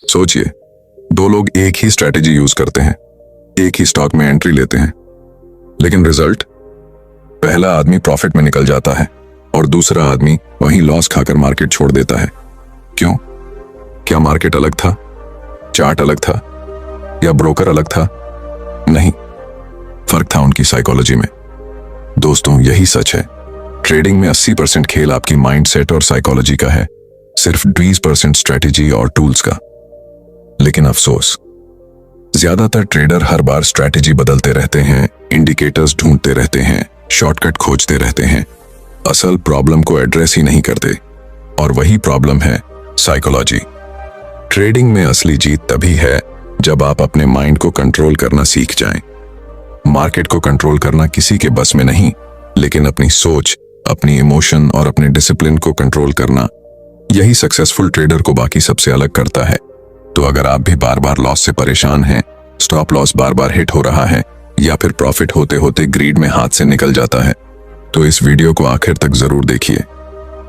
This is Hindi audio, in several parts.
सोचिए, दो लोग एक ही स्ट्रैटेजी यूज करते हैं, एक ही स्टॉक में एंट्री लेते हैं, लेकिन रिजल्ट, पहला आदमी प्रॉफिट में निकल जाता है और दूसरा आदमी वहीं लॉस खाकर मार्केट छोड़ देता है। क्यों? क्या मार्केट अलग था, चार्ट अलग था या ब्रोकर अलग था? नहीं, फर्क था उनकी साइकोलॉजी में। दोस्तों, यही सच है। ट्रेडिंग में 80% खेल आपकी माइंडसेट और साइकोलॉजी का है, सिर्फ 20% स्ट्रैटेजी और टूल्स का। लेकिन अफसोस, ज्यादातर ट्रेडर हर बार स्ट्रैटेजी बदलते रहते हैं, इंडिकेटर्स ढूंढते रहते हैं, शॉर्टकट खोजते रहते हैं, असल प्रॉब्लम को एड्रेस ही नहीं करते। और वही प्रॉब्लम है साइकोलॉजी। ट्रेडिंग में असली जीत तभी है जब आप अपने माइंड को कंट्रोल करना सीख जाएं। मार्केट को कंट्रोल करना किसी के बस में नहीं, लेकिन अपनी सोच, अपनी इमोशन और अपने डिसिप्लिन को कंट्रोल करना, यही सक्सेसफुल ट्रेडर को बाकी सबसे अलग करता है। तो अगर आप भी बार बार लॉस से परेशान हैं, स्टॉप लॉस बार बार हिट हो रहा है या फिर प्रॉफिट होते होते ग्रीड में हाथ से निकल जाता है, तो इस वीडियो को आखिर तक जरूर देखिए,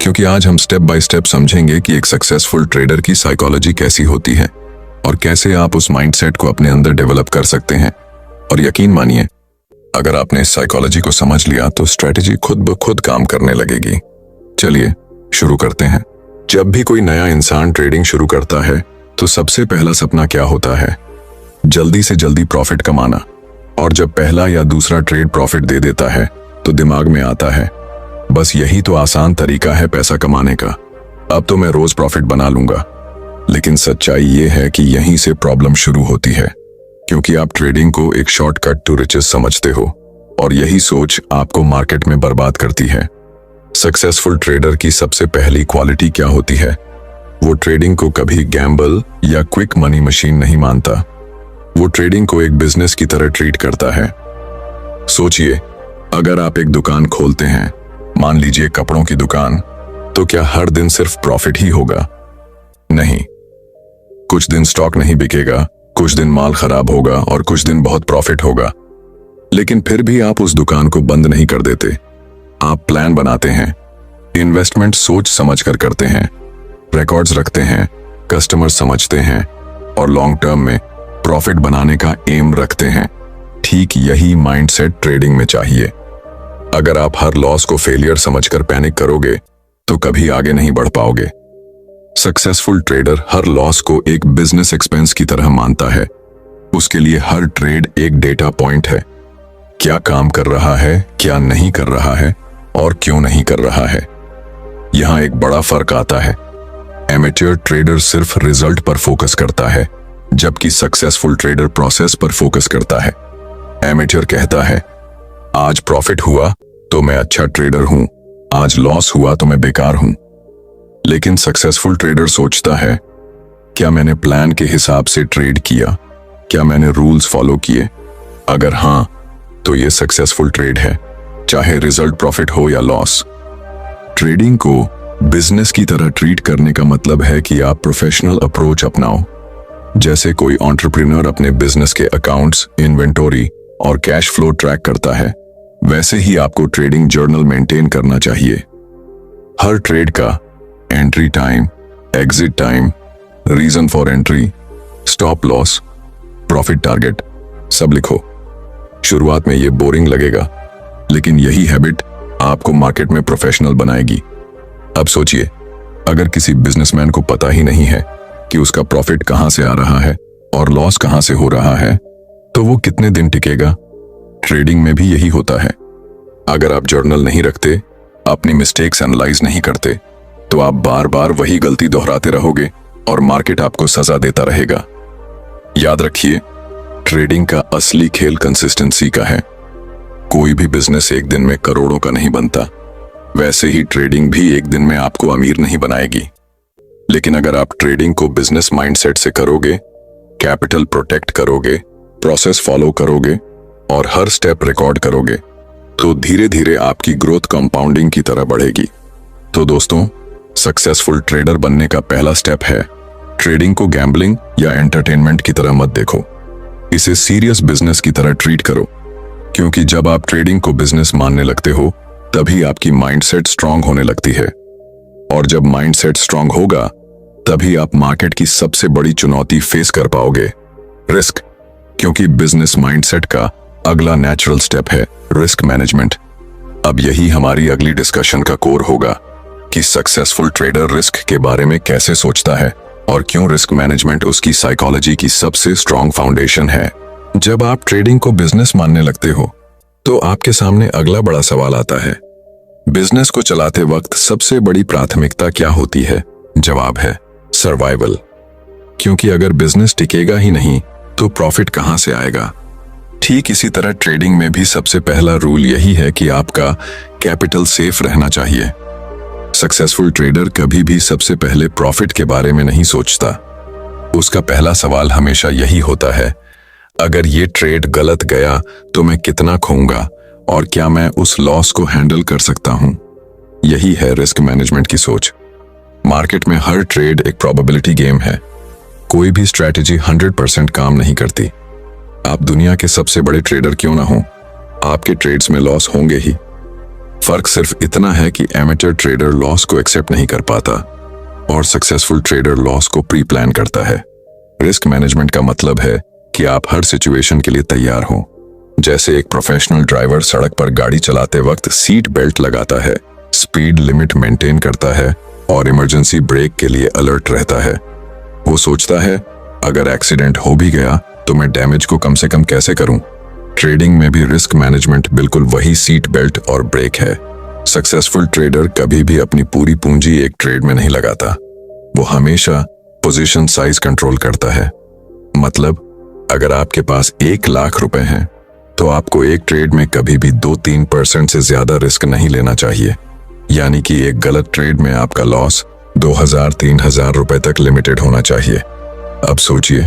क्योंकि आज हम स्टेप बाय स्टेप समझेंगे कि एक सक्सेसफुल ट्रेडर की साइकोलॉजी कैसी होती है और कैसे आप उस माइंडसेट को अपने अंदर डेवलप कर सकते हैं। और यकीन मानिए, अगर आपने इस साइकोलॉजी को समझ लिया तो स्ट्रैटेजी खुद ब खुद काम करने लगेगी। चलिए शुरू करते हैं। जब भी कोई नया इंसान ट्रेडिंग शुरू करता है तो सबसे पहला सपना क्या होता है? जल्दी से जल्दी प्रॉफिट कमाना। और जब पहला या दूसरा ट्रेड प्रॉफिट दे देता है तो दिमाग में आता है, बस यही तो आसान तरीका है पैसा कमाने का, अब तो मैं रोज प्रॉफिट बना लूंगा। लेकिन सच्चाई ये है कि यहीं से प्रॉब्लम शुरू होती है, क्योंकि आप ट्रेडिंग को एक शॉर्टकट टू रिचेस समझते हो और यही सोच आपको मार्केट में बर्बाद करती है। सक्सेसफुल ट्रेडर की सबसे पहली क्वालिटी क्या होती है? वो ट्रेडिंग को कभी गैम्बल या क्विक मनी मशीन नहीं मानता। वो ट्रेडिंग को एक बिजनेस की तरह ट्रीट करता है। सोचिए, अगर आप एक दुकान खोलते हैं, मान लीजिए कपड़ों की दुकान, तो क्या हर दिन सिर्फ प्रॉफिट ही होगा? नहीं, कुछ दिन स्टॉक नहीं बिकेगा, कुछ दिन माल खराब होगा और कुछ दिन बहुत प्रॉफिट होगा। लेकिन फिर भी आप उस दुकान को बंद नहीं कर देते। आप प्लान बनाते हैं, इन्वेस्टमेंट सोच समझकर करते हैं, रिकॉर्ड्स रखते हैं, कस्टमर समझते हैं और लॉन्ग टर्म में प्रॉफिट बनाने का एम रखते हैं। ठीक यही माइंडसेट ट्रेडिंग में चाहिए। अगर आप हर लॉस को फेलियर समझकर पैनिक करोगे तो कभी आगे नहीं बढ़ पाओगे। सक्सेसफुल ट्रेडर हर लॉस को एक बिजनेस एक्सपेंस की तरह मानता है। उसके लिए हर ट्रेड एक डेटा पॉइंट है। क्या काम कर रहा है, क्या नहीं कर रहा है और क्यों नहीं कर रहा है। यहां एक बड़ा फर्क आता है। एमेच्योर ट्रेडर सिर्फ रिजल्ट पर फोकस करता है, जबकि सक्सेसफुल ट्रेडर प्रोसेस पर फोकस करता है। एमेच्योर कहता है, आज प्रॉफिट हुआ तो मैं अच्छा ट्रेडर हूं, आज लॉस हुआ तो मैं बेकार हूं। लेकिन सक्सेसफुल ट्रेडर सोचता है, क्या मैंने प्लान के हिसाब से ट्रेड किया? क्या मैंने रूल्स फॉलो किए? अगर हां, तो ये सक्सेसफुल ट्रेड है, चाहे रिजल्ट प्रॉफिट हो या लॉस। ट्रेडिंग को बिजनेस की तरह ट्रीट करने का मतलब है कि आप प्रोफेशनल अप्रोच अपनाओ। जैसे कोई एंटरप्रेन्योर अपने बिजनेस के अकाउंट्स, इन्वेंटरी और कैश फ्लो ट्रैक करता है, वैसे ही आपको ट्रेडिंग जर्नल मेंटेन करना चाहिए। हर ट्रेड का entry time, exit time, reason for entry, stop loss, profit target सब लिखो। शुरुआत में ये बोरिंग लगेगा, लेकिन यही हैबिट आपको मार्केट में प्रोफेशनल बनाएगी। अब सोचिए, अगर किसी बिजनेसमैन को पता ही नहीं है कि उसका प्रॉफिट कहां से आ रहा है और लॉस कहां से हो रहा है, तो वो कितने दिन टिकेगा? ट्रेडिंग में भी यही होता है। अगर आप जर्नल नहीं रखते, अपनी मिस्टेक्स एनालाइज नहीं करते, तो आप बार बार वही गलती दोहराते रहोगे और मार्केट आपको सजा देता रहेगा। याद रखिए, ट्रेडिंग का असली खेल कंसिस्टेंसी का है। कोई भी बिजनेस एक दिन में करोड़ों का नहीं बनता, वैसे ही ट्रेडिंग भी एक दिन में आपको अमीर नहीं बनाएगी। लेकिन अगर आप ट्रेडिंग को बिजनेस माइंडसेट से करोगे, कैपिटल प्रोटेक्ट करोगे, प्रोसेस फॉलो करोगे और हर स्टेप रिकॉर्ड करोगे, तो धीरे धीरे आपकी ग्रोथ कंपाउंडिंग की तरह बढ़ेगी। तो दोस्तों, सक्सेसफुल ट्रेडर बनने का पहला स्टेप है, ट्रेडिंग को गैम्बलिंग या एंटरटेनमेंट की तरह मत देखो, इसे सीरियस बिजनेस की तरह ट्रीट करो। क्योंकि जब आप ट्रेडिंग को बिजनेस मानने लगते हो, तभी आपकी माइंडसेट स्ट्रांग होने लगती है। और जब माइंडसेट स्ट्रांग होगा, तभी आप मार्केट की सबसे बड़ी चुनौती फेस कर पाओगे, रिस्क। क्योंकि बिजनेस माइंडसेट का अगला नेचुरल स्टेप है रिस्क मैनेजमेंट। अब यही हमारी अगली डिस्कशन का कोर होगा कि सक्सेसफुल ट्रेडर रिस्क के बारे में कैसे सोचता है और क्यों रिस्क मैनेजमेंट उसकी साइकोलॉजी की सबसे स्ट्रॉन्ग फाउंडेशन है। जब आप ट्रेडिंग को बिजनेस मानने लगते हो तो आपके सामने अगला बड़ा सवाल आता है, बिजनेस को चलाते वक्त सबसे बड़ी प्राथमिकता क्या होती है? जवाब है सर्वाइवल। क्योंकि अगर बिजनेस टिकेगा ही नहीं तो प्रॉफिट कहां से आएगा? ठीक इसी तरह ट्रेडिंग में भी सबसे पहला रूल यही है कि आपका कैपिटल सेफ रहना चाहिए। सक्सेसफुल ट्रेडर कभी भी सबसे पहले प्रॉफिट के बारे में नहीं सोचता। उसका पहला सवाल हमेशा यही होता है, अगर ये ट्रेड गलत गया तो मैं कितना खोऊंगा और क्या मैं उस लॉस को हैंडल कर सकता हूं? यही है रिस्क मैनेजमेंट की सोच। मार्केट में हर ट्रेड एक प्रोबेबिलिटी गेम है। कोई भी स्ट्रैटेजी 100% काम नहीं करती। आप दुनिया के सबसे बड़े ट्रेडर क्यों ना हो, आपके ट्रेड्स में लॉस होंगे ही। फर्क सिर्फ इतना है कि एमेचर ट्रेडर लॉस को एक्सेप्ट नहीं कर पाता और सक्सेसफुल ट्रेडर लॉस को प्री प्लान करता है। रिस्क मैनेजमेंट का मतलब है कि आप हर सिचुएशन के लिए तैयार हो। जैसे एक प्रोफेशनल ड्राइवर सड़क पर गाड़ी चलाते वक्त सीट बेल्ट लगाता है, स्पीड लिमिट मेंटेन करता है और इमरजेंसी ब्रेक के लिए अलर्ट रहता है। वो सोचता है अगर एक्सीडेंट हो भी गया तो मैं डैमेज को कम से कम कैसे करूं। ट्रेडिंग में भी रिस्क मैनेजमेंट बिल्कुल वही सीट बेल्ट और ब्रेक है। सक्सेसफुल ट्रेडर कभी भी अपनी पूरी पूंजी एक ट्रेड में नहीं लगाता। वो हमेशा पोजीशन साइज कंट्रोल करता है। मतलब अगर आपके पास 1 लाख रुपए हैं तो आपको एक ट्रेड में कभी भी 2-3% से ज्यादा रिस्क नहीं लेना चाहिए। यानी कि एक गलत ट्रेड में आपका लॉस 2,000-3,000 रुपए तक लिमिटेड होना चाहिए। अब सोचिए,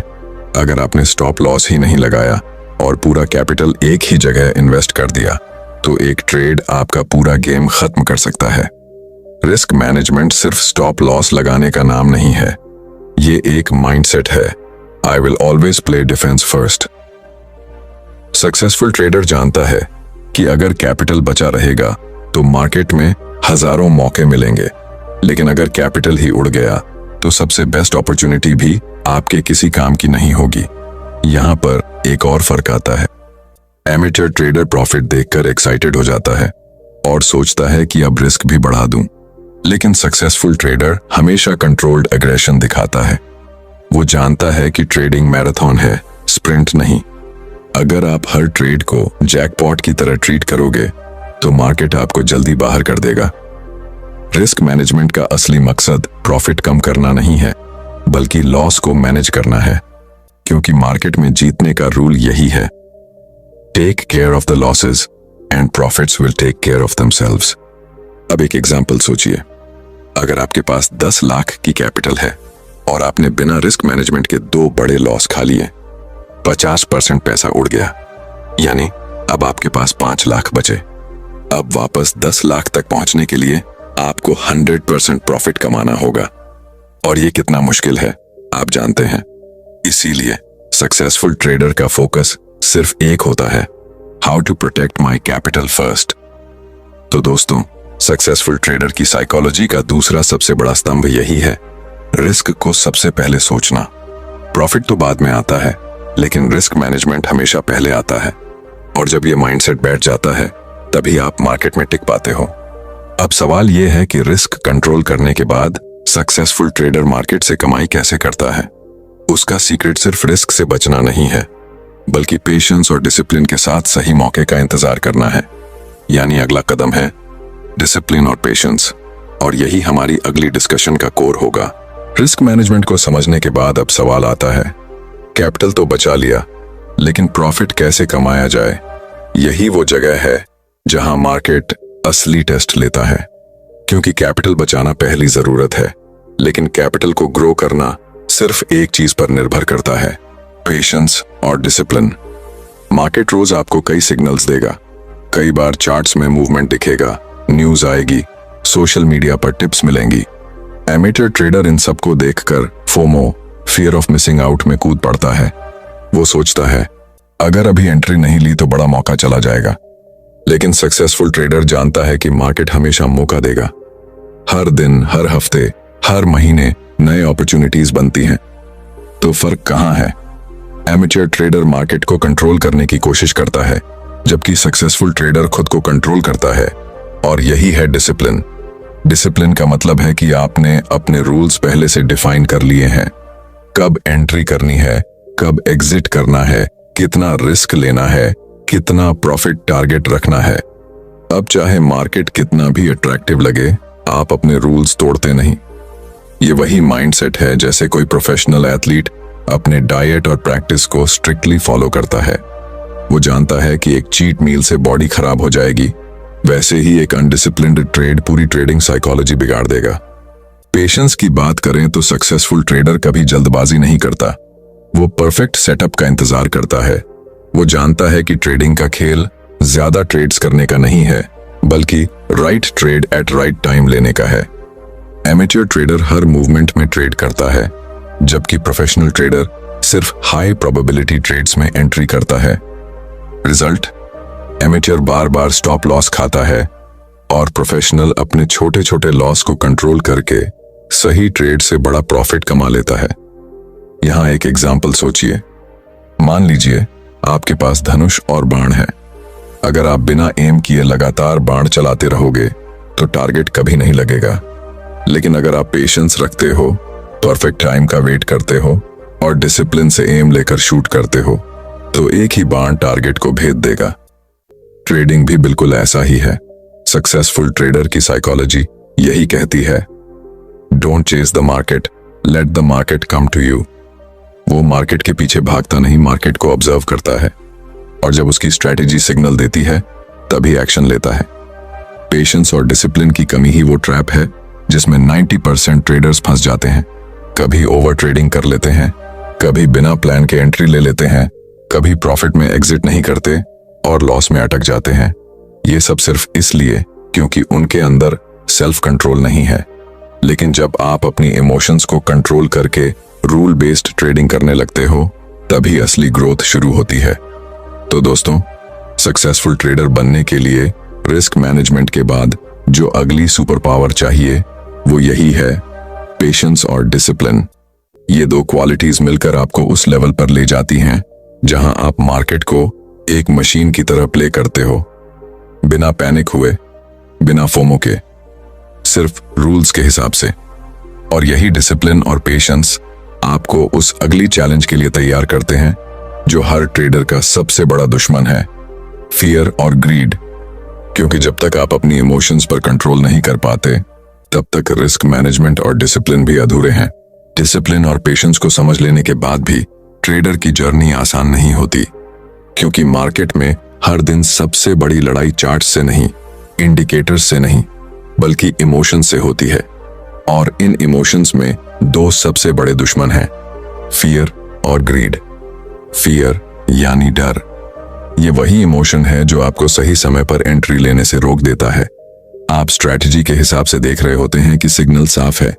अगर आपने स्टॉप लॉस ही नहीं लगाया और पूरा कैपिटल एक ही जगह इन्वेस्ट कर दिया तो एक ट्रेड आपका पूरा गेम खत्म कर सकता है। रिस्क मैनेजमेंट सिर्फ स्टॉप लॉस लगाने का नाम नहीं है, ये एक माइंडसेट है। I will always play defence first. Successful trader जानता है कि अगर कैपिटल बचा रहेगा तो मार्केट में हजारों मौके मिलेंगे, लेकिन अगर कैपिटल ही उड़ गया तो सबसे बेस्ट अपॉर्चुनिटी भी आपके किसी काम की नहीं होगी। यहां पर एक और फर्क आता है। एमेचर ट्रेडर प्रॉफिट देखकर एक्साइटेड हो जाता है और सोचता है कि अब रिस्क भी बढ़ा दूं, लेकिन सक्सेसफुल ट्रेडर हमेशा कंट्रोल्ड एग्रेशन दिखाता है। वो जानता है कि ट्रेडिंग मैराथन है, स्प्रिंट नहीं। अगर आप हर ट्रेड को जैकपॉट की तरह ट्रीट करोगे तो मार्केट आपको जल्दी बाहर कर देगा। रिस्क मैनेजमेंट का असली मकसद प्रॉफिट कम करना नहीं है, बल्कि लॉस को मैनेज करना है। क्योंकि मार्केट में जीतने का रूल यही है, take care of the losses and profits will take care of themselves. अब एक एग्जांपल सोचिए, अगर आपके पास 10 लाख की कैपिटल है और आपने बिना रिस्क मैनेजमेंट के 2 बड़े लॉस खा लिए, 50% पैसा उड़ गया, यानी अब आपके पास 5 लाख बचे। अब वापस 10 लाख तक पहुंचने के लिए आपको 100% प्रॉफिट कमाना होगा, और ये कितना मुश्किल है आप जानते हैं। इसीलिए सक्सेसफुल ट्रेडर का फोकस सिर्फ एक होता है, how to protect my capital first. तो दोस्तों, सक्सेसफुल ट्रेडर की साइकोलॉजी का दूसरा सबसे बड़ा स्तंभ यही है, रिस्क को सबसे पहले सोचना। प्रॉफिट तो बाद में आता है, लेकिन रिस्क मैनेजमेंट हमेशा पहले आता है। और जब ये माइंडसेट बैठ जाता है तभी आप मार्केट में टिक पाते हो। अब सवाल यह है कि रिस्क कंट्रोल करने के बाद सक्सेसफुल ट्रेडर मार्केट से कमाई कैसे करता है। उसका सीक्रेट सिर्फ रिस्क से बचना नहीं है, बल्कि पेशेंस और डिसिप्लिन के साथ सही मौके का इंतजार करना है। यानी अगला कदम है डिसिप्लिन और पेशेंस, और यही हमारी अगली डिस्कशन का कोर होगा। रिस्क मैनेजमेंट को समझने के बाद अब सवाल आता है, कैपिटल तो बचा लिया, लेकिन प्रॉफिट कैसे कमाया जाए। यही वो जगह है जहां मार्केट असली टेस्ट लेता है। क्योंकि कैपिटल बचाना पहली जरूरत है, लेकिन कैपिटल को ग्रो करना सिर्फ एक चीज पर निर्भर करता है, पेशेंस और डिसिप्लिन। मार्केट रोज आपको कई सिग्नल्स देगा। कई बार चार्ट्स में मूवमेंट दिखेगा, न्यूज आएगी, सोशल मीडिया पर टिप्स मिलेंगी। एमेटर ट्रेडर इन सबको देखकर FOMO, fear of missing out में कूद पड़ता है। वो सोचता है अगर अभी एंट्री नहीं ली तो बड़ा मौका चला जाएगा। लेकिन सक्सेसफुल ट्रेडर जानता है कि मार्केट हमेशा मौका देगा। हर दिन, हर हफ्ते, हर महीने नए अपॉर्चुनिटीज बनती हैं। तो फर्क कहाँ है? एमेच्योर ट्रेडर मार्केट को कंट्रोल करने की कोशिश करता है, जबकि सक्सेसफुल ट्रेडर खुद को कंट्रोल करता है, और यही है डिसिप्लिन। डिसिप्लिन का मतलब है कि आपने अपने रूल्स पहले से डिफाइन कर लिए हैं। कब एंट्री करनी है, कब एग्जिट करना है, कितना रिस्क लेना है, कितना प्रॉफिट टारगेट रखना है। अब चाहे मार्केट कितना भी अट्रैक्टिव लगे, आप अपने रूल्स तोड़ते नहीं। ये वही माइंडसेट है जैसे कोई प्रोफेशनल एथलीट अपने डाइट और प्रैक्टिस को स्ट्रिक्टली फॉलो करता है। वो जानता है कि एक चीट मील से बॉडी खराब हो जाएगी, वैसे ही एक अनडिसिप्लिन्ड ट्रेड पूरी ट्रेडिंग साइकोलॉजी बिगाड़ देगा। पेशेंस की बात करें तो सक्सेसफुल ट्रेडर कभी जल्दबाजी नहीं करता। वो परफेक्ट सेटअप का इंतजार करता है। वो जानता है कि ट्रेडिंग का खेल ज्यादा ट्रेड्स करने का नहीं है, बल्कि right trade at right time लेने का है। एमेच्योर ट्रेडर हर मूवमेंट में ट्रेड करता है, जबकि प्रोफेशनल ट्रेडर सिर्फ हाई प्रोबेबिलिटी ट्रेड्स में एंट्री करता है। रिजल्ट, एमेच्योर बार बार स्टॉप लॉस खाता है और प्रोफेशनल अपने छोटे छोटे लॉस को कंट्रोल करके सही ट्रेड से बड़ा प्रॉफिट कमा लेता है। यहां एक एग्जाम्पल सोचिए। मान लीजिए आपके पास धनुष और बाण है। अगर आप बिना एम किए लगातार बाण चलाते रहोगे तो टारगेट कभी नहीं लगेगा। लेकिन अगर आप पेशेंस रखते हो, परफेक्ट टाइम का वेट करते हो और डिसिप्लिन से एम लेकर शूट करते हो, तो एक ही बाण टारगेट को भेद देगा। ट्रेडिंग भी बिल्कुल ऐसा ही है। सक्सेसफुल ट्रेडर की साइकोलॉजी यही कहती है, don't chase the market, let the market come to you. वो मार्केट के पीछे भागता नहीं, मार्केट को ऑब्जर्व करता है, और जब उसकी स्ट्रेटेजी सिग्नल देती है तभी एक्शन लेता है। पेशेंस और डिसिप्लिन की कमी ही वो ट्रैप है जिसमें 90% ट्रेडर्स फंस जाते हैं। कभी ओवर ट्रेडिंग कर लेते हैं, कभी बिना प्लान के एंट्री ले लेते हैं, कभी प्रॉफिट में एग्जिट नहीं करते और लॉस में अटक जाते हैं। ये सब सिर्फ इसलिए क्योंकि उनके अंदर सेल्फ कंट्रोल नहीं है। लेकिन जब आप अपनी इमोशंस को कंट्रोल करके रूल बेस्ड ट्रेडिंग करने लगते हो, तभी असली ग्रोथ शुरू होती है। तो दोस्तों, सक्सेसफुल ट्रेडर बनने के लिए रिस्क मैनेजमेंट के बाद जो अगली सुपर पावर चाहिए वो यही है, पेशेंस और डिसिप्लिन। ये दो क्वालिटीज मिलकर आपको उस लेवल पर ले जाती हैं जहां आप मार्केट को एक मशीन की तरह प्ले करते हो, बिना पैनिक हुए, बिना फोमो के, सिर्फ रूल्स के हिसाब से। और यही डिसिप्लिन और पेशेंस आपको उस अगली चैलेंज के लिए तैयार करते हैं जो हर ट्रेडर का सबसे बड़ा दुश्मन है, फियर और ग्रीड। क्योंकि जब तक आप अपनी इमोशंस पर कंट्रोल नहीं कर पाते, तब तक रिस्क मैनेजमेंट और डिसिप्लिन भी अधूरे हैं। डिसिप्लिन और पेशेंस को समझ लेने के बाद भी ट्रेडर की जर्नी आसान नहीं होती, क्योंकि मार्केट में हर दिन सबसे बड़ी लड़ाई चार्ट से नहीं, इंडिकेटर्स से नहीं, बल्कि इमोशन से होती है। और इन इमोशंस में दो सबसे बड़े दुश्मन हैं, फियर और ग्रीड। फियर यानी डर। ये वही इमोशन है जो आपको सही समय पर एंट्री लेने से रोक देता है। आप स्ट्रैटेजी के हिसाब से देख रहे होते हैं कि सिग्नल साफ है,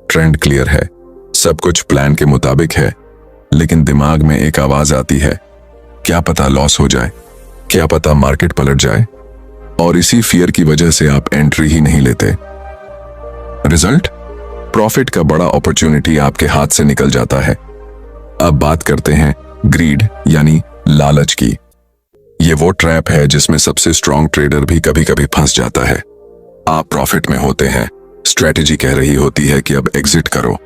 ट्रेंड क्लियर है, सब कुछ प्लान के मुताबिक है, लेकिन दिमाग में एक आवाज आती है, क्या पता लॉस हो जाए, क्या पता मार्केट पलट जाए। और इसी फियर की वजह से आप एंट्री ही नहीं लेते। रिजल्ट, प्रॉफिट का बड़ा अपॉर्चुनिटी आपके हाथ से निकल जाता है। अब बात करते हैं ग्रीड यानी लालच की। ये वो ट्रैप है जिसमें सबसे स्ट्रॉन्ग ट्रेडर भी कभी कभी फंस जाता है। आप प्रॉफिट में होते हैं, स्ट्रेटेजी कह रही होती है कि अब एग्जिट करो,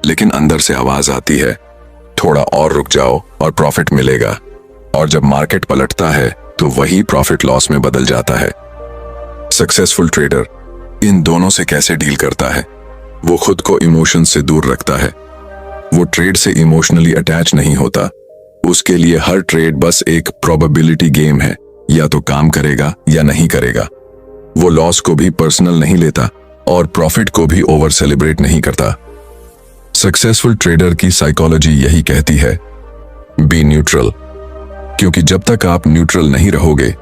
लेकिन अंदर से आवाज आती है, थोड़ा और रुक जाओ और प्रॉफिट मिलेगा। और जब मार्केट पलटता है तो वही प्रॉफिट लॉस में बदल जाता है। सक्सेसफुल ट्रेडर इन दोनों से कैसे डील करता है? वो खुद को इमोशन से दूर रखता है। वो ट्रेड से इमोशनली अटैच नहीं होता। उसके लिए हर ट्रेड बस एक प्रोबेबिलिटी गेम है, या तो काम करेगा या नहीं करेगा। वो लॉस को भी पर्सनल नहीं लेता और प्रॉफिट को भी ओवर सेलिब्रेट नहीं करता। सक्सेसफुल ट्रेडर की साइकोलॉजी यही कहती है, बी न्यूट्रल। क्योंकि जब तक आप न्यूट्रल नहीं रहोगे,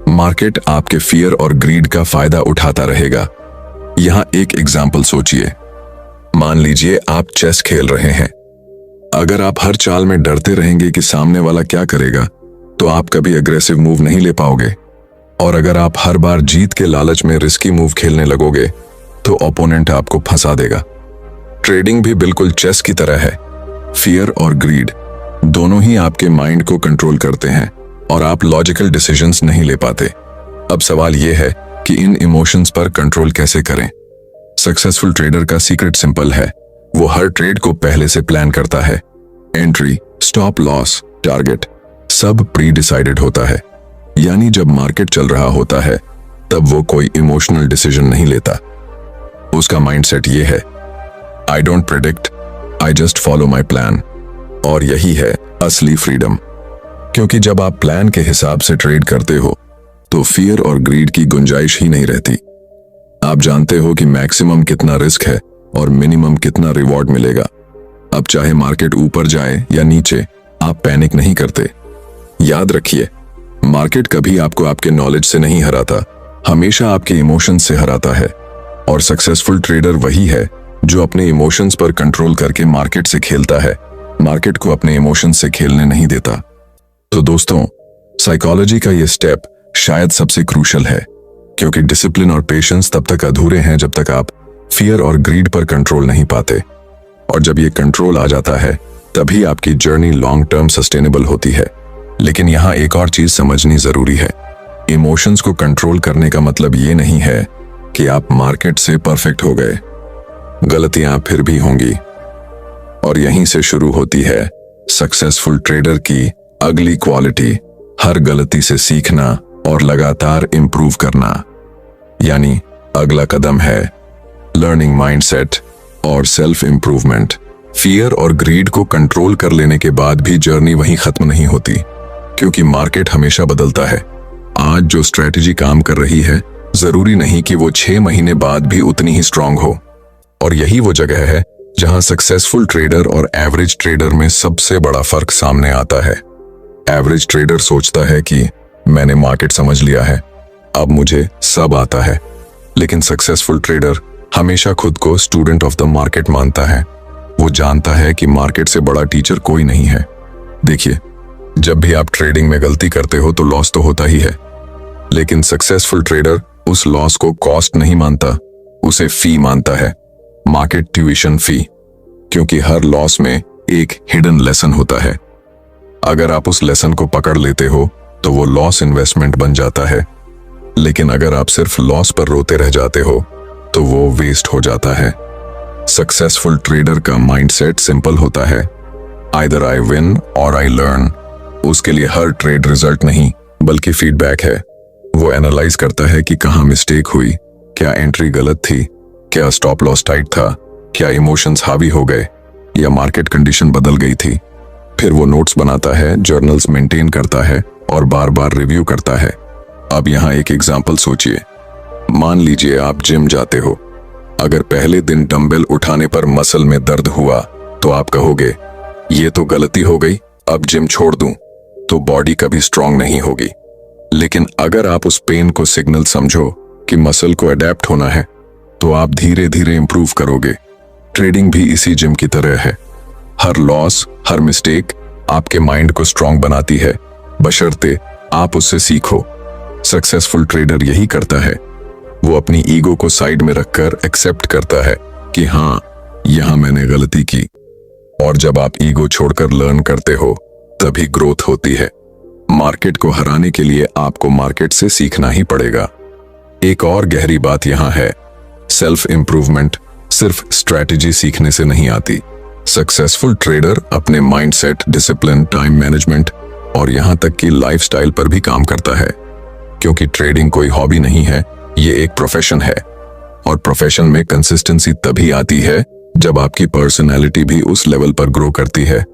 मार्केट आपके फियर और ग्रीड का फायदा उठाता रहेगा। यहां एक एग्जाम्पल सोचिए। मान लीजिए आप चेस खेल रहे हैं। अगर आप हर चाल में डरते रहेंगे कि सामने वाला क्या करेगा, तो आप कभी अग्रेसिव मूव नहीं ले पाओगे। और अगर आप हर बार जीत के लालच में रिस्की मूव खेलने लगोगे, तो ओपोनेंट आपको फंसा देगा। ट्रेडिंग भी बिल्कुल चेस की तरह है। फियर और ग्रीड दोनों ही आपके माइंड को कंट्रोल करते हैं और आप लॉजिकल डिसीजंस नहीं ले पाते। अब सवाल यह है कि इन इमोशंस पर कंट्रोल कैसे करें। सक्सेसफुल ट्रेडर का सीक्रेट सिंपल है, वो हर ट्रेड को पहले से प्लान करता है। एंट्री, स्टॉप लॉस, टारगेट सब प्री डिसाइडेड होता है। यानी जब मार्केट चल रहा होता है तब वो कोई इमोशनल डिसीजन नहीं लेता। उसका माइंडसेट ये है, I don't predict, I just follow my plan. और यही है असली फ्रीडम, क्योंकि जब आप प्लान के हिसाब से ट्रेड करते हो तो फियर और ग्रीड की गुंजाइश ही नहीं रहती। आप जानते हो कि मैक्सिमम कितना रिस्क है और मिनिमम कितना रिवॉर्ड मिलेगा। अब चाहे मार्केट ऊपर जाए या नीचे, आप पैनिक नहीं करते। याद रखिए, मार्केट कभी आपको आपके नॉलेज से नहीं हराता, हमेशा आपके इमोशंस से हराता है। और सक्सेसफुल ट्रेडर वही है जो अपने इमोशंस पर कंट्रोल करके मार्केट से खेलता है, मार्केट को अपने इमोशंस से खेलने नहीं देता। तो दोस्तों, साइकोलॉजी का ये स्टेप शायद सबसे क्रूशल है, क्योंकि डिसिप्लिन और पेशेंस तब तक अधूरे हैं जब तक आप फियर और ग्रीड पर कंट्रोल नहीं पाते। और जब ये कंट्रोल आ जाता है तभी आपकी जर्नी लॉन्ग टर्म सस्टेनेबल होती है। लेकिन यहाँ एक और चीज समझनी जरूरी है, इमोशंस को कंट्रोल करने का मतलब ये नहीं है कि आप मार्केट से परफेक्ट हो गए। गलतियां फिर भी होंगी, और यहीं से शुरू होती है सक्सेसफुल ट्रेडर की अगली क्वालिटी, हर गलती से सीखना और लगातार इंप्रूव करना। यानी अगला कदम है लर्निंग माइंडसेट और सेल्फ इंप्रूवमेंट। फियर और ग्रीड को कंट्रोल कर लेने के बाद भी जर्नी वहीं खत्म नहीं होती, क्योंकि मार्केट हमेशा बदलता है। आज जो स्ट्रेटजी काम कर रही है, जरूरी नहीं कि वो 6 महीने बाद भी उतनी ही स्ट्रांग हो। और यही वो जगह है जहां सक्सेसफुल ट्रेडर और एवरेज ट्रेडर में सबसे बड़ा फर्क सामने आता है। एवरेज ट्रेडर सोचता है कि मैंने मार्केट समझ लिया है, अब मुझे सब आता है। लेकिन सक्सेसफुल ट्रेडर हमेशा खुद को स्टूडेंट ऑफ द मार्केट मानता है। वो जानता है कि मार्केट से बड़ा टीचर कोई नहीं है। देखिए, जब भी आप ट्रेडिंग में गलती करते हो तो लॉस तो होता ही है, लेकिन सक्सेसफुल ट्रेडर उस लॉस को कॉस्ट नहीं मानता, उसे फी मानता है, मार्केट ट्यूशन फी। क्योंकि हर लॉस में एक हिडन लेसन होता है। अगर आप उस लेसन को पकड़ लेते हो तो वो लॉस इन्वेस्टमेंट बन जाता है, लेकिन अगर आप सिर्फ लॉस पर रोते रह जाते हो तो वो वेस्ट हो जाता है। सक्सेसफुल ट्रेडर का माइंडसेट सिंपल होता है, आइदर आई विन और आई लर्न। उसके लिए हर ट्रेड रिजल्ट नहीं बल्कि फीडबैक है। वो एनालाइज करता है कि कहाँ मिस्टेक हुई, क्या एंट्री गलत थी, क्या स्टॉप लॉस टाइट था, क्या इमोशंस हावी हो गए या मार्केट कंडीशन बदल गई थी। फिर वो नोट्स बनाता है, जर्नल्स मेंटेन करता है और बार बार रिव्यू करता है। अब यहाँ एक एग्जांपल सोचिए। मान लीजिए आप जिम जाते हो। अगर पहले दिन डंबल उठाने पर मसल में दर्द हुआ तो आप कहोगे ये तो गलती हो गई, अब जिम छोड़ दूं, तो बॉडी कभी स्ट्रांग नहीं होगी। लेकिन अगर आप उस पेन को सिग्नल समझो कि मसल को अडेप्ट होना है, तो आप धीरे धीरे इंप्रूव करोगे। ट्रेडिंग भी इसी जिम की तरह है। हर लॉस, हर मिस्टेक आपके माइंड को स्ट्रांग बनाती है, बशर्ते आप उससे सीखो। सक्सेसफुल ट्रेडर यही करता है, वो अपनी ईगो को साइड में रखकर एक्सेप्ट करता है कि हाँ, यहां मैंने गलती की। और जब आप ईगो छोड़कर लर्न करते हो तभी ग्रोथ होती है। मार्केट को हराने के लिए आपको मार्केट से सीखना ही पड़ेगा। एक और गहरी बात यहां है, सेल्फ इंप्रूवमेंट सिर्फ स्ट्रैटेजी सीखने से नहीं आती। सक्सेसफुल ट्रेडर अपने माइंडसेट, डिसिप्लिन, टाइम मैनेजमेंट और यहां तक कि लाइफस्टाइल पर भी काम करता है। क्योंकि ट्रेडिंग कोई हॉबी नहीं है, ये एक प्रोफेशन है। और प्रोफेशन में कंसिस्टेंसी तभी आती है जब आपकी पर्सनैलिटी भी उस लेवल पर ग्रो करती है।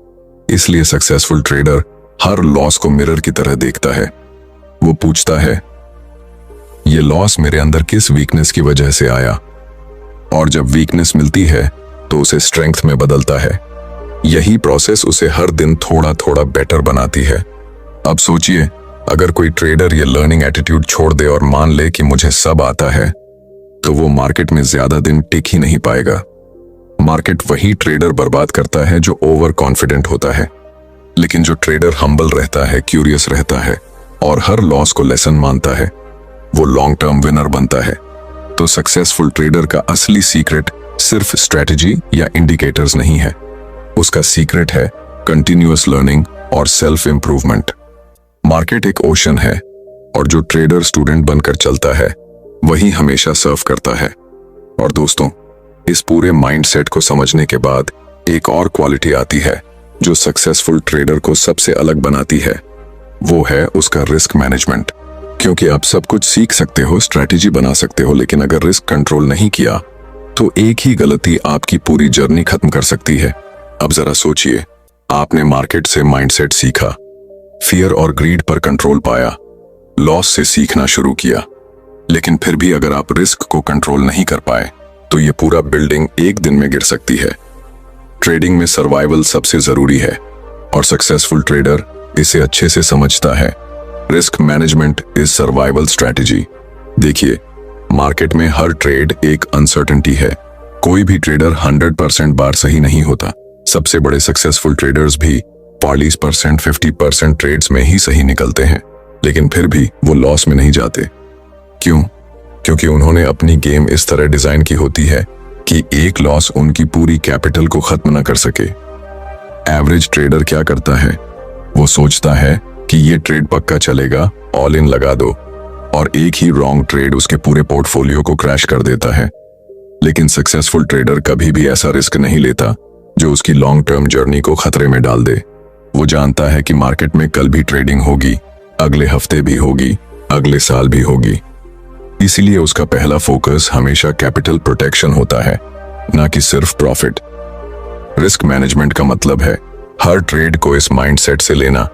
इसलिए सक्सेसफुल ट्रेडर हर लॉस को मिरर की तरह देखता है। वो पूछता है, ये लॉस मेरे अंदर किस वीकनेस की वजह से आया, और जब वीकनेस मिलती है तो उसे स्ट्रेंथ में बदलता है। यही प्रोसेस उसे हर दिन थोड़ा थोड़ा बेटर बनाती है। अब सोचिए, अगर कोई ट्रेडर ये लर्निंग एटीट्यूड छोड़ दे और मान ले कि मुझे सब आता है, तो वो मार्केट में ज्यादा दिन टिक ही नहीं पाएगा। मार्केट वही ट्रेडर बर्बाद करता है जो ओवर कॉन्फिडेंट होता है। लेकिन जो ट्रेडर हम्बल रहता है, क्यूरियस रहता है और हर लॉस को लेसन मानता है, वो लॉन्ग टर्म विनर बनता है। तो सक्सेसफुल ट्रेडर का असली सीक्रेट सिर्फ स्ट्रेटजी या इंडिकेटर्स नहीं है, उसका सीक्रेट है कंटिन्यूअस लर्निंग और सेल्फ इंप्रूवमेंट। मार्केट एक ओशन है और जो ट्रेडर स्टूडेंट बनकर चलता है वही हमेशा सर्व करता है। और दोस्तों, इस पूरे माइंडसेट को समझने के बाद एक और क्वालिटी आती है जो सक्सेसफुल ट्रेडर को सबसे अलग बनाती है, वो है उसका रिस्क मैनेजमेंट। क्योंकि आप सब कुछ सीख सकते हो, स्ट्रैटेजी बना सकते हो, लेकिन अगर रिस्क कंट्रोल नहीं किया तो एक ही गलती आपकी पूरी जर्नी खत्म कर सकती है। अब जरा सोचिए, आपने मार्केट से माइंडसेट सीखा, फियर और ग्रीड पर कंट्रोल पाया, लॉस से सीखना शुरू किया, लेकिन फिर भी अगर आप रिस्क को कंट्रोल नहीं कर पाए तो ये पूरा बिल्डिंग एक दिन में गिर सकती है। ट्रेडिंग में सर्वाइवल सबसे जरूरी है और सक्सेसफुल ट्रेडर इसे अच्छे से समझता है। Risk management is survival strategy. देखिए, मार्केट में हर ट्रेड एक अनसर्टेनिटी है। कोई भी ट्रेडर 100% बार सही नहीं होता। सबसे बड़े सक्सेसफुल ट्रेडर्स भी 40%, 50% ट्रेड्स में ही सही निकलते हैं, लेकिन फिर भी वो लॉस में नहीं जाते। क्यों? क्योंकि उन्होंने अपनी गेम इस तरह डिजाइन की होती है कि एक लॉस उनकी पूरी कैपिटल को खत्म न कर सके। एवरेज ट्रेडर क्या करता है? वो सोचता है कि ये ट्रेड पक्का चलेगा, ऑल इन लगा दो, और एक ही रॉन्ग ट्रेड उसके पूरे पोर्टफोलियो को क्रैश कर देता है। लेकिन सक्सेसफुल ट्रेडर कभी भी ऐसा रिस्क नहीं लेता जो उसकी लॉन्ग टर्म जर्नी को खतरे में डाल दे। वो जानता है कि मार्केट में कल भी ट्रेडिंग होगी, अगले हफ्ते भी होगी, अगले साल भी होगी। इसीलिए उसका पहला फोकस हमेशा कैपिटल प्रोटेक्शन होता है, ना कि सिर्फ प्रॉफिट। रिस्क मैनेजमेंट का मतलब है हर ट्रेड को इस माइंडसेट से लेना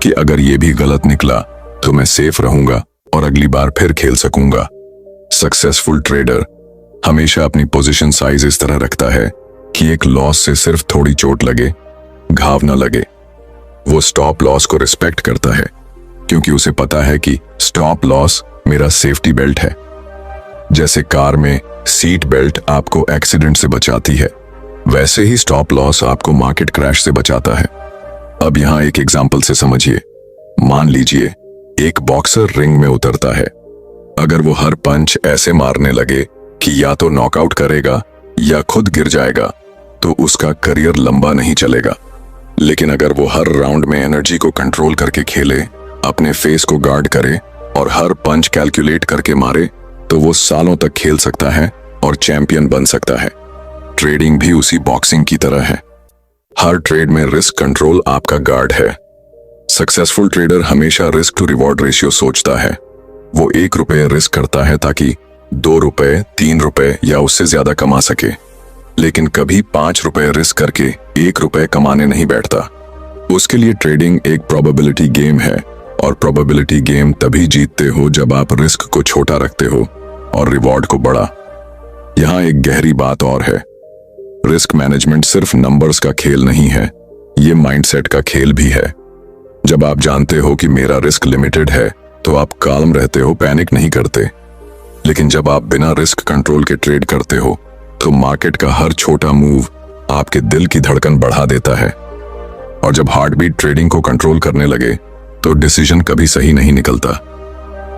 कि अगर ये भी गलत निकला तो मैं सेफ रहूंगा और अगली बार फिर खेल सकूंगा। सक्सेसफुल ट्रेडर हमेशा अपनी पोजीशन साइज इस तरह रखता है कि एक लॉस से सिर्फ थोड़ी चोट लगे, घाव न लगे। वो स्टॉप लॉस को रिस्पेक्ट करता है क्योंकि उसे पता है कि स्टॉप लॉस मेरा सेफ्टी बेल्ट है। जैसे कार में सीट बेल्ट आपको एक्सीडेंट से बचाती है, वैसे ही स्टॉप लॉस आपको मार्केट क्रैश से बचाता है। अब यहां एक एग्जांपल से समझिए। मान लीजिए एक बॉक्सर रिंग में उतरता है। अगर वो हर पंच ऐसे मारने लगे कि या तो नॉकआउट करेगा या खुद गिर जाएगा, तो उसका करियर लंबा नहीं चलेगा। लेकिन अगर वो हर राउंड में एनर्जी को कंट्रोल करके खेले, अपने फेस को गार्ड करे और हर पंच कैलकुलेट करके मारे, तो वो सालों तक खेल सकता है और चैंपियन बन सकता है। ट्रेडिंग भी उसी बॉक्सिंग की तरह है। हर ट्रेड में रिस्क कंट्रोल आपका गार्ड है। सक्सेसफुल ट्रेडर हमेशा रिस्क टू रिवॉर्ड रेशियो सोचता है। वो 1 रुपये रिस्क करता है ताकि 2 रुपये, 3 रुपये या उससे ज्यादा कमा सके, लेकिन कभी 5 रुपये रिस्क करके 1 रुपये कमाने नहीं बैठता। उसके लिए ट्रेडिंग एक प्रोबेबिलिटी गेम है, और प्रोबेबिलिटी गेम तभी जीतते हो जब आप रिस्क को छोटा रखते हो और रिवॉर्ड को बड़ा। यहां एक गहरी बात और है, रिस्क मैनेजमेंट सिर्फ नंबर्स का खेल नहीं है, ये माइंडसेट का खेल भी है। जब आप जानते हो कि मेरा रिस्क लिमिटेड है तो आप काल्म रहते हो, पैनिक नहीं करते। लेकिन जब आप बिना रिस्क कंट्रोल के ट्रेड करते हो तो मार्केट का हर छोटा मूव आपके दिल की धड़कन बढ़ा देता है, और जब हार्ट बीट ट्रेडिंग को कंट्रोल करने लगे तो डिसीजन कभी सही नहीं निकलता।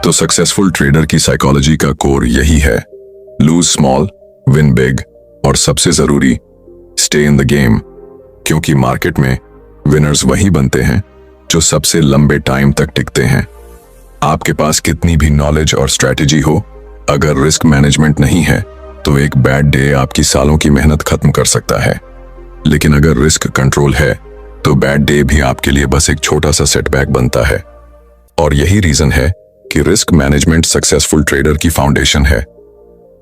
तो सक्सेसफुल ट्रेडर की साइकोलॉजी का कोर यही है, लूज स्मॉल, विन बिग, और सबसे जरूरी, स्टे इन द गेम। क्योंकि मार्केट में विनर्स वही बनते हैं जो सबसे लंबे टाइम तक टिकते हैं। आपके पास कितनी भी नॉलेज और स्ट्रैटेजी हो, अगर रिस्क मैनेजमेंट नहीं है तो एक बैड डे आपकी सालों की मेहनत खत्म कर सकता है। लेकिन अगर रिस्क कंट्रोल है तो बैड डे भी आपके लिए बस एक छोटा सा सेटबैक बनता है। और यही रीजन है कि रिस्क मैनेजमेंट सक्सेसफुल ट्रेडर की फाउंडेशन है।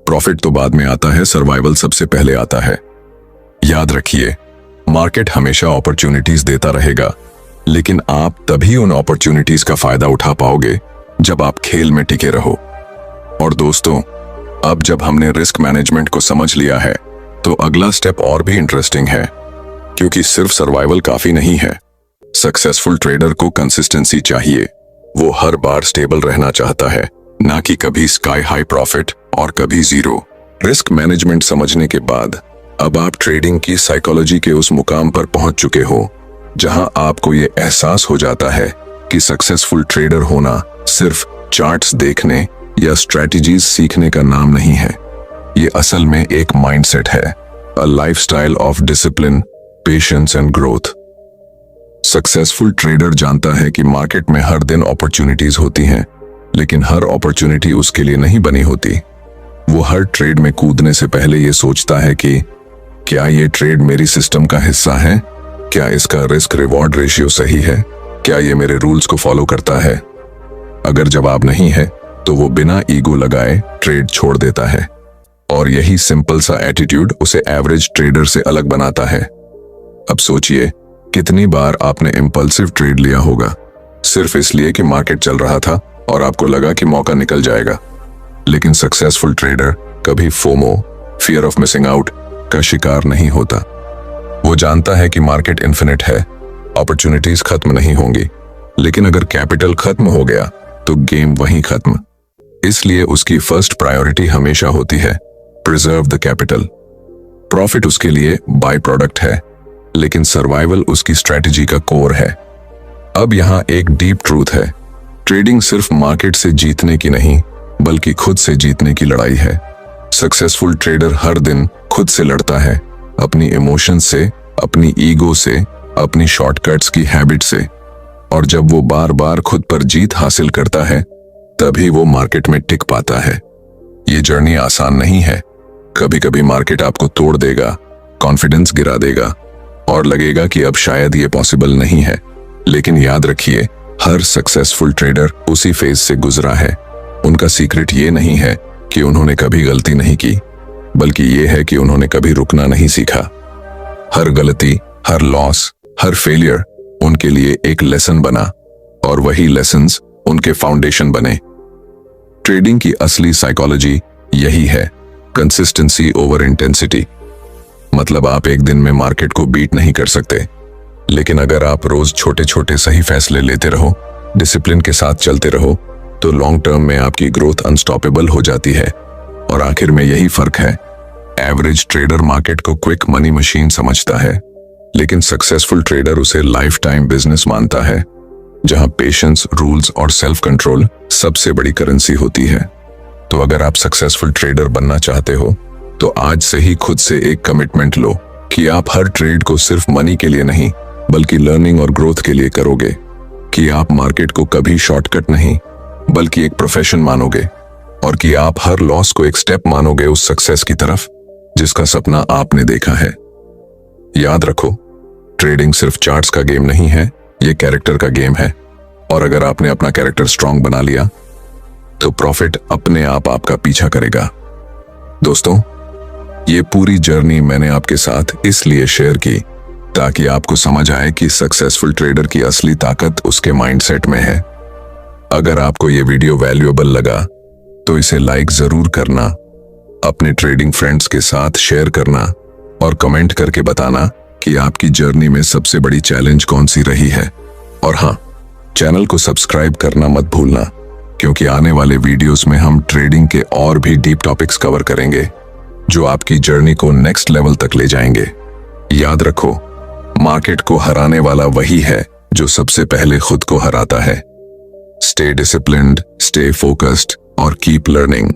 प्रॉफिट तो बाद में आता है, सर्वाइवल सबसे पहले आता है। याद रखिए, मार्केट हमेशा अपॉर्चुनिटीज देता रहेगा, लेकिन आप तभी उन अपॉर्चुनिटीज का फायदा उठा पाओगे जब आप खेल में टिके रहो। और दोस्तों, अब जब हमने रिस्क मैनेजमेंट को समझ लिया है तो अगला स्टेप और भी इंटरेस्टिंग है, क्योंकि सिर्फ सर्वाइवल काफी नहीं है। सक्सेसफुल ट्रेडर को कंसिस्टेंसी चाहिए। वो हर बार स्टेबल रहना चाहता है, ना कि कभी स्काई हाई प्रॉफिट और कभी जीरो। रिस्क मैनेजमेंट समझने के बाद अब आप ट्रेडिंग की साइकोलॉजी के उस मुकाम पर पहुंच चुके हो जहां आपको ये एहसास हो जाता है कि सक्सेसफुल ट्रेडर होना सिर्फ चार्ट्स देखने या स्ट्रैटेजीज सीखने का नाम नहीं है। ये असल में एक माइंडसेट है, a lifestyle of discipline, patience and growth. Successful trader जानता है कि मार्केट में हर दिन अपॉर्चुनिटीज होती हैं, लेकिन हर अपॉर्चुनिटी उसके लिए नहीं बनी होती। वो हर ट्रेड में कूदने से पहले ये सोचता है कि क्या ये ट्रेड मेरी सिस्टम का हिस्सा है, क्या इसका रिस्क रिवॉर्ड रेशियो सही है, क्या ये मेरे रूल्स को फॉलो करता है। अगर जवाब नहीं है तो वो बिना ईगो लगाए ट्रेड छोड़ देता है, और यही सिंपल सा एटीट्यूड उसे एवरेज ट्रेडर से अलग बनाता है। अब सोचिए, कितनी बार आपने इंपल्सिव ट्रेड लिया होगा सिर्फ इसलिए कि मार्केट चल रहा था और आपको लगा कि मौका निकल जाएगा। लेकिन सक्सेसफुल ट्रेडर कभी FOMO, fear of missing out, का शिकार नहीं होता। वो जानता है कि मार्केट इन्फिनिट है, अपॉर्चुनिटीज खत्म नहीं होंगी, लेकिन अगर कैपिटल खत्म हो गया तो गेम वहीं खत्म। इसलिए उसकी फर्स्ट प्रायोरिटी हमेशा होती है प्रिजर्व द कैपिटल। प्रॉफिट उसके लिए बाय प्रोडक्ट है, लेकिन सर्वाइवल उसकी स्ट्रेटजी का कोर है। अब यहां एक डीप ट्रूथ है, ट्रेडिंग सिर्फ मार्केट से जीतने की नहीं बल्कि खुद से जीतने की लड़ाई है। सक्सेसफुल ट्रेडर हर दिन खुद से लड़ता है, अपनी इमोशन से, अपनी ईगो से, अपनी शॉर्टकट्स की हैबिट से। और जब वो बार बार खुद पर जीत हासिल करता है तभी वो मार्केट में टिक पाता है। ये जर्नी आसान नहीं है, कभी कभी मार्केट आपको तोड़ देगा, कॉन्फिडेंस गिरा देगा और लगेगा कि अब शायद ये पॉसिबल नहीं है। लेकिन याद रखिए, हर सक्सेसफुल ट्रेडर उसी फेज से गुजरा है। उनका सीक्रेट ये नहीं है कि उन्होंने कभी गलती नहीं की, बल्कि ये है कि उन्होंने कभी रुकना नहीं सीखा। हर गलती, हर लॉस, हर फेलियर उनके लिए एक लेसन बना, और वही लेसन्स उनके फाउंडेशन बने। ट्रेडिंग की असली साइकोलॉजी यही है, कंसिस्टेंसी ओवर इंटेंसिटी। मतलब आप एक दिन में मार्केट को बीट नहीं कर सकते, लेकिन अगर आप रोज छोटे छोटे सही फैसले लेते रहो, डिसिप्लिन के साथ चलते रहो, तो लॉन्ग टर्म में आपकी ग्रोथ अनस्टॉपेबल हो जाती है। और आखिर में यही फर्क है, एवरेज ट्रेडर मार्केट को क्विक मनी मशीन समझता है, लेकिन सक्सेसफुल ट्रेडर उसे लाइफ टाइम बिजनेस मानता है, जहां पेशेंस, रूल्स और सेल्फ कंट्रोल सबसे बड़ी करेंसी होती है। तो अगर आप सक्सेसफुल ट्रेडर बनना चाहते हो तो आज से ही खुद से एक कमिटमेंट लो कि आप हर ट्रेड को सिर्फ मनी के लिए नहीं बल्कि लर्निंग और ग्रोथ के लिए करोगे, कि आप मार्केट को कभी शॉर्टकट नहीं बल्कि एक प्रोफेशन मानोगे, और कि आप हर लॉस को एक स्टेप मानोगे उस सक्सेस की तरफ जिसका सपना आपने देखा है। याद रखो, ट्रेडिंग सिर्फ चार्ट्स का गेम नहीं है, ये कैरेक्टर का गेम है। और अगर आपने अपना कैरेक्टर स्ट्रांग बना लिया तो प्रॉफिट अपने आप आपका पीछा करेगा। दोस्तों, ये पूरी जर्नी मैंने आपके साथ इसलिए शेयर की ताकि आपको समझ आए कि सक्सेसफुल ट्रेडर की असली ताकत उसके माइंडसेट में है। अगर आपको ये वीडियो वैल्यूएबल लगा तो इसे लाइक जरूर करना, अपने ट्रेडिंग फ्रेंड्स के साथ शेयर करना और कमेंट करके बताना कि आपकी जर्नी में सबसे बड़ी चैलेंज कौन सी रही है। और हाँ, चैनल को सब्सक्राइब करना मत भूलना, क्योंकि आने वाले वीडियोस में हम ट्रेडिंग के और भी डीप टॉपिक्स कवर करेंगे जो आपकी जर्नी को नेक्स्ट लेवल तक ले जाएंगे। याद रखो, मार्केट को हराने वाला वही है जो सबसे पहले खुद को हराता है। स्टे डिसिप्लिन्ड, स्टे फोकस्ड और कीप लर्निंग।